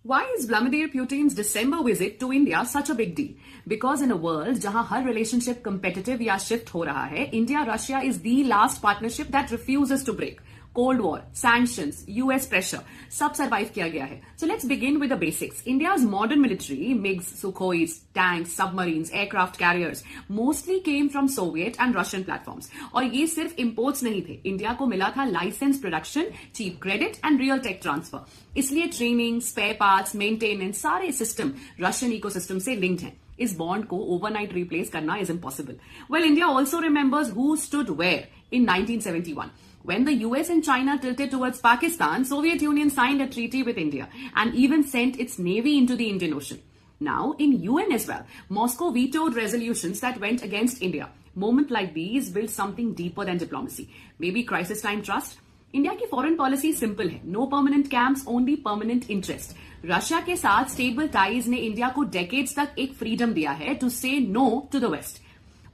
Why is Vladimir Putin's December visit to India such a big deal? Because in a world जहां हर relationship competitive या shift हो रहा है, India-Russia is the last partnership that refuses to break. Cold War, sanctions, US pressure, सब survive किया गया है. So let's begin with the basics. India's modern military, MiGs, Sukhois, tanks, submarines, aircraft carriers, mostly came from Soviet and Russian platforms. और ये सिर्फ imports नहीं थे. India को मिला था license production, cheap credit and real tech transfer. इसलिए training, spare parts, maintenance, सारे system Russian ecosystem से linked हैं. इस bond को overnight replace करना is impossible. Well, India also remembers who stood where in 1971. When the US and China tilted towards Pakistan, Soviet Union signed a treaty with India and even sent its navy into the Indian Ocean. Now, in UN as well, Moscow vetoed resolutions that went against India. Moments like these build something deeper than diplomacy. Maybe crisis time trust? India की foreign policy simple है. No permanent camps, only permanent interest. Russia के साथ stable ties ने India को decades तक एक freedom दिया है to say no to the West,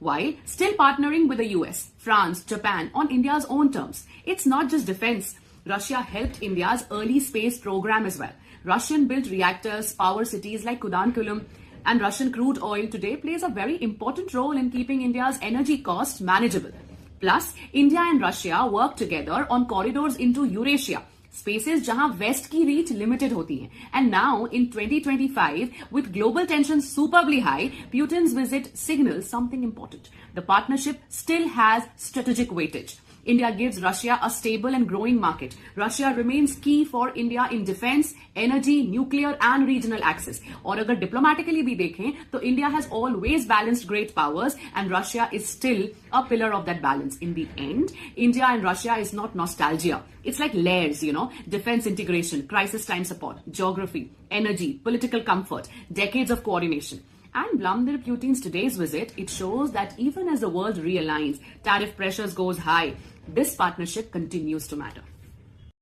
while still partnering with the US, France, Japan on India's own terms. It's not just defense. Russia helped India's early space program as well. Russian built reactors, power cities like Kudankulam, and Russian crude oil today plays a very important role in keeping India's energy costs manageable. Plus, India and Russia work together on corridors into Eurasia, spaces जहां waste की reach limited होती है. And now in 2025 with global tensions superbly high, Putin's visit signals something important. The partnership still has strategic weightage. India gives Russia a stable and growing market. Russia remains key for India in defense, energy, nuclear and regional access. और अगर diplomatically भी देखें तो India has always balanced great powers and Russia is still a pillar of that balance. In the end, India and Russia is not nostalgia. It's like layers, defense integration, crisis time support, geography, energy, political comfort, decades of coordination. And Vladimir Putin's today's visit, it shows that even as the world realigns, tariff pressures goes high, this partnership continues to matter.